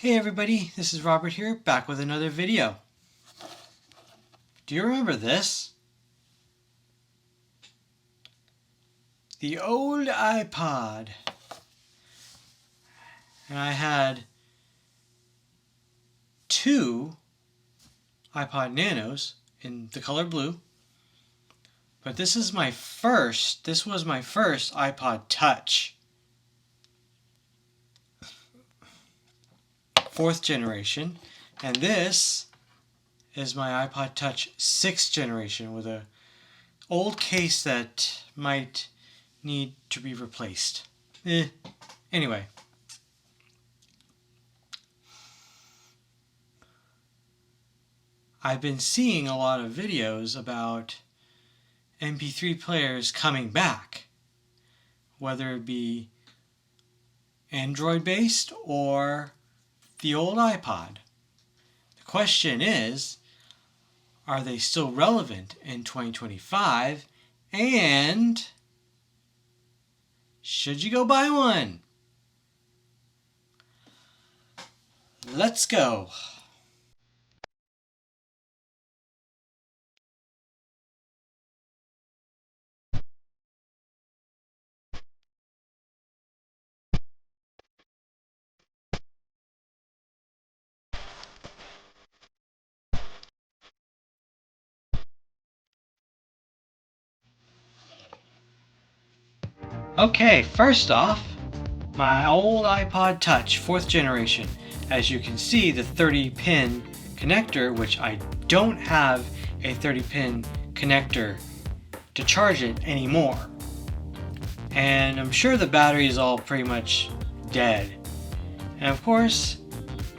Hey everybody, this is Robert here, back with another video. Do you remember this? The old iPod. And I had two iPod Nanos in the color blue. But this was my first iPod Touch. 4th generation. And this is my iPod Touch 6th generation with a old case that might need to be replaced. Anyway. I've been seeing a lot of videos about MP3 players coming back, whether it be Android based or the old iPod. The question is, are they still relevant in 2025, and should you go buy one? Let's go. Okay, first off, my old iPod Touch 4th generation. As you can see, the 30-pin connector, which I don't have a 30-pin connector to charge it anymore. And I'm sure the battery is all pretty much dead. And of course,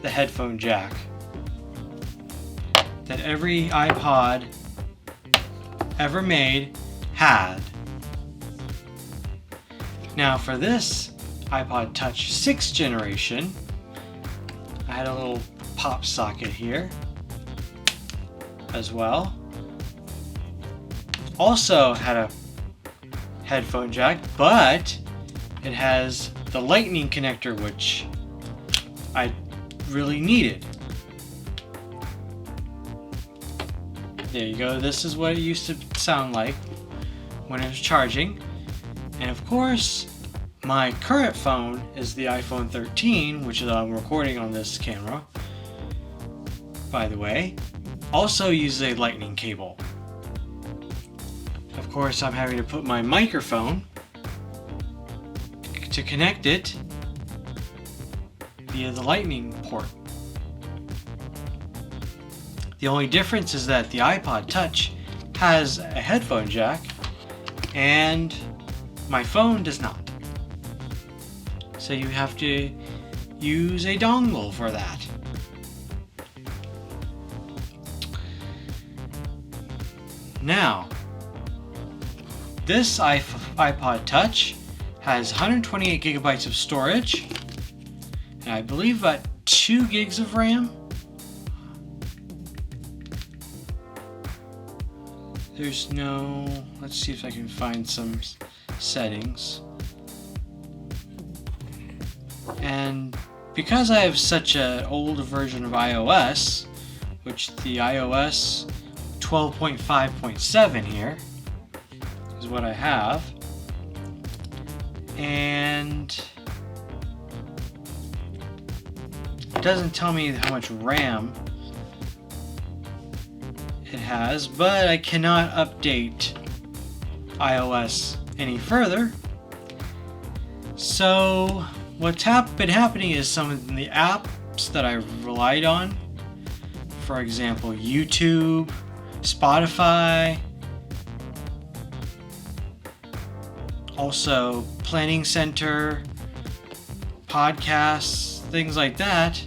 the headphone jack that every iPod ever made had. Now for this iPod Touch 6th generation, I had a little pop socket here as well. Also had a headphone jack, but it has the lightning connector, which I really needed. There you go. This is what it used to sound like when it was charging. And of course, my current phone is the iPhone 13, which I'm recording on this camera, by the way, also uses a lightning cable. Of course, I'm having to put my microphone to connect it via the lightning port. The only difference is that the iPod Touch has a headphone jack and my phone does not. So you have to use a dongle for that. Now, this iPod Touch has 128 gigabytes of storage, and I believe about 2 gigs of RAM. There's no, let's see if I can find some settings. And because I have such an old version of iOS, which the iOS 12.5.7 here is what I have, and it doesn't tell me how much RAM it has, but I cannot update iOS any further. So what's been happening is some of the apps that I relied on, for example, YouTube, Spotify, also Planning Center, podcasts, things like that,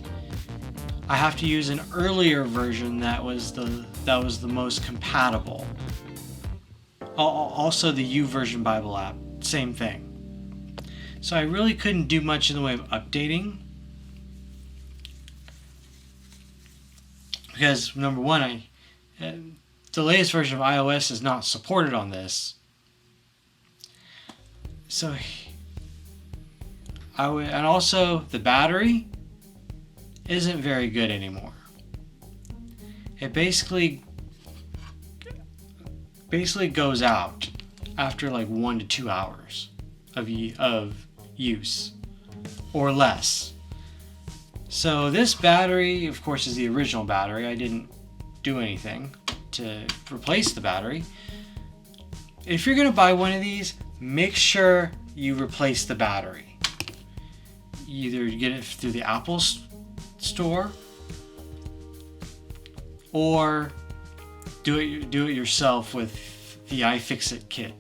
I have to use an earlier version that was the most compatible. Also the YouVersion Bible app, same thing. So I really couldn't do much in the way of updating, because number one, the latest version of iOS is not supported on this. So and also the battery isn't very good anymore. It basically goes out after like 1 to 2 hours of use or less. So this battery, of course, is the original battery. I didn't do anything to replace the battery. If you're going to buy one of these, make sure you replace the battery. Either get it through the Apple store or do it yourself with the iFixit kit.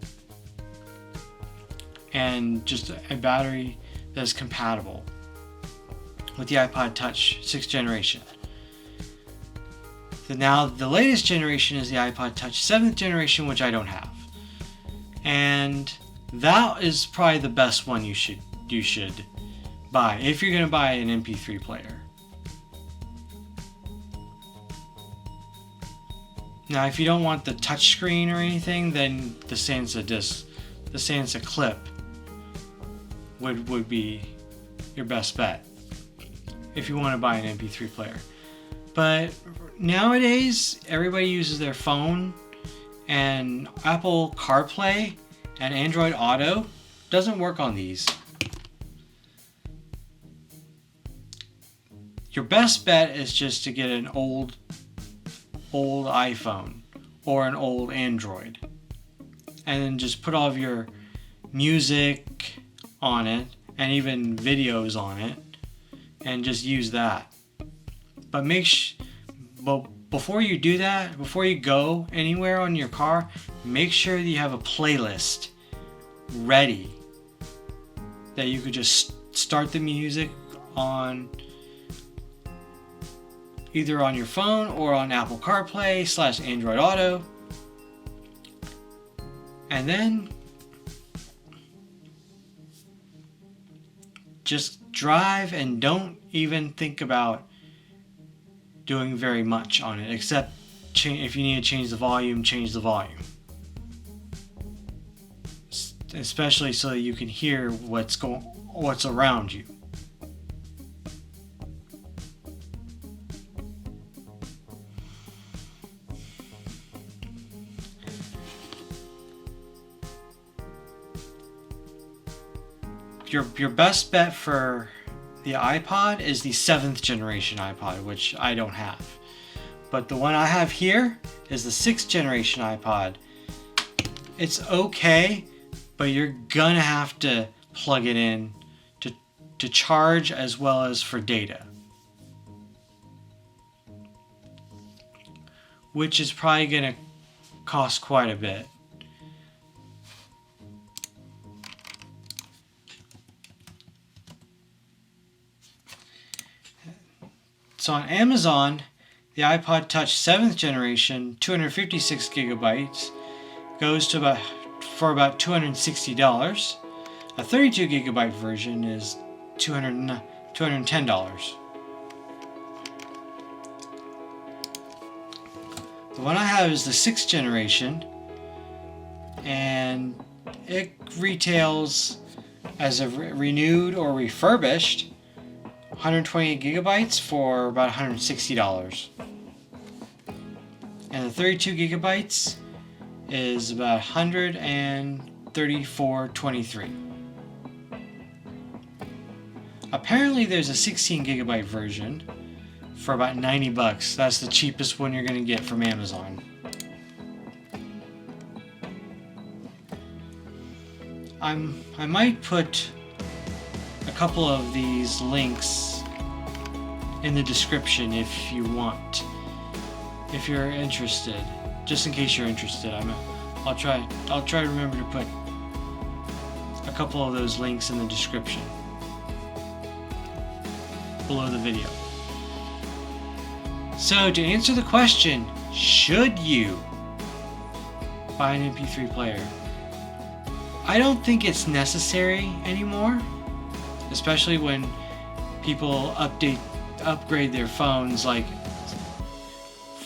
And just a battery that's compatible with the iPod Touch 6th generation. Now the latest generation is the iPod Touch 7th generation, which I don't have. And that is probably the best one you should buy if you're going to buy an MP3 player. Now if you don't want the touch screen or anything, then the Sansa clip would be your best bet if you want to buy an MP3 player. But nowadays everybody uses their phone, and Apple CarPlay and Android Auto doesn't work on these. Your best bet is just to get an old iPhone or an old Android, and then just put all of your music on it and even videos on it, and just use that. But before you do that, before you go anywhere on your car, make sure that you have a playlist ready that you could just start the music on, either on your phone or on Apple CarPlay / Android Auto. And then just drive and don't even think about doing very much on it, except if you need to change the volume, change the volume. Especially so that you can hear what's around you. Your best bet for the iPod is the 7th generation iPod, which I don't have. But the one I have here is the 6th generation iPod. It's okay, but you're gonna have to plug it in to charge as well as for data, which is probably gonna cost quite a bit. So on Amazon, the iPod Touch 7th generation, 256 gigabytes, goes to for about $260. A 32 gigabyte version is $210. The one I have is the 6th generation, and it retails as a renewed or refurbished 128 gigabytes for about $160. And the 32 gigabytes is about $134.23. Apparently there's a 16 gigabyte version for about $90. That's the cheapest one you're going to get from Amazon. I might put a couple of these links in the description if you want, if you're interested, just in case you're interested. I'll try to remember to put a couple of those links in the description below the video. So to answer the question, should you buy an MP3 player? I don't think it's necessary anymore, especially when people upgrade their phones like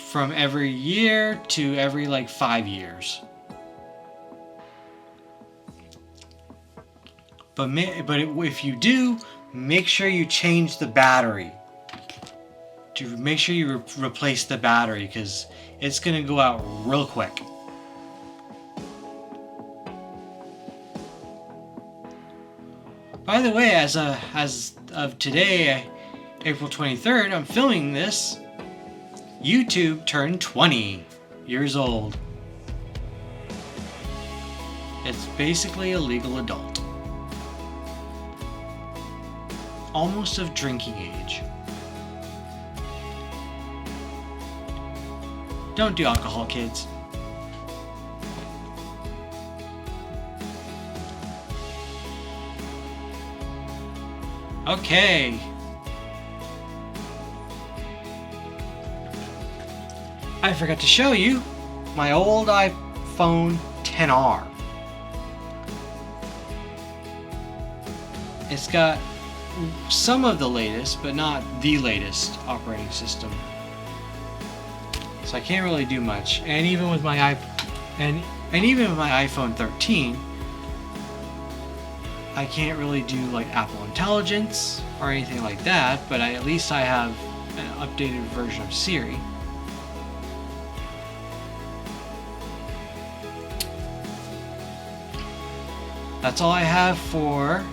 from every year to every like 5 years. But if you do, make sure you change the battery. to make sure you replace the battery, because it's going to go out real quick. By the way, as of today, April 23rd, I'm filming this, YouTube turned 20 years old. It's basically a legal adult. Almost of drinking age. Don't do alcohol, kids. Okay. I forgot to show you my old iPhone XR. It's got some of the latest, but not the latest operating system. So I can't really do much. And even with my even with my iPhone 13, I can't really do like Apple Intelligence or anything like that, but at least I have an updated version of Siri. That's all I have for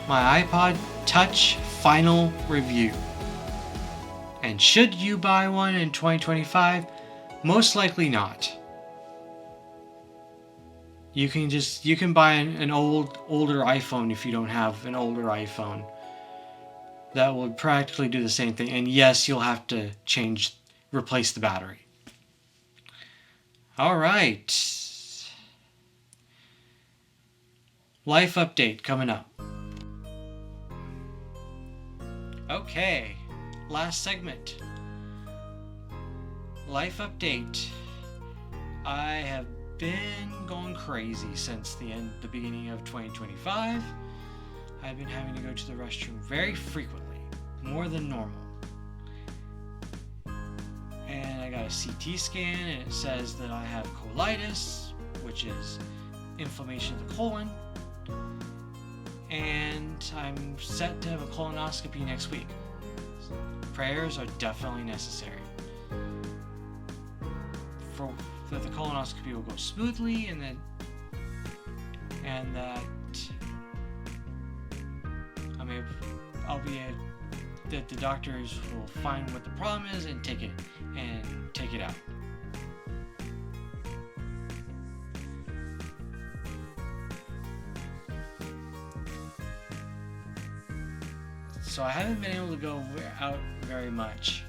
my iPod Touch final review. And should you buy one in 2025? Most likely not. You can buy an older iPhone if you don't have an older iPhone. That would practically do the same thing. And yes, you'll have to replace the battery. All right. Life update coming up. Okay, last segment. Life update. I have been going crazy since the beginning of 2025. I've been having to go to the restroom very frequently, more than normal. And I got a CT scan and it says that I have colitis, which is inflammation of the colon. And I'm set to have a colonoscopy next week. Prayers are definitely necessary for that the colonoscopy will go smoothly, and that that the doctors will find what the problem is and take it out. So I haven't been able to go out very much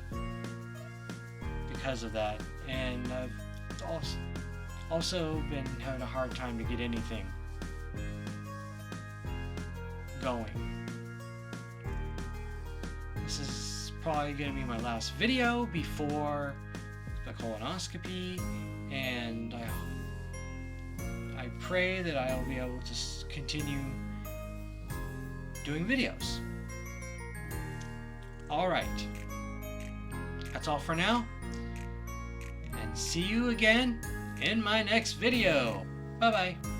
because of that, and I've also been having a hard time to get anything going. This is probably going to be my last video before the colonoscopy, and I pray that I'll be able to continue doing videos. Alright, that's all for now, and see you again in my next video. Bye bye.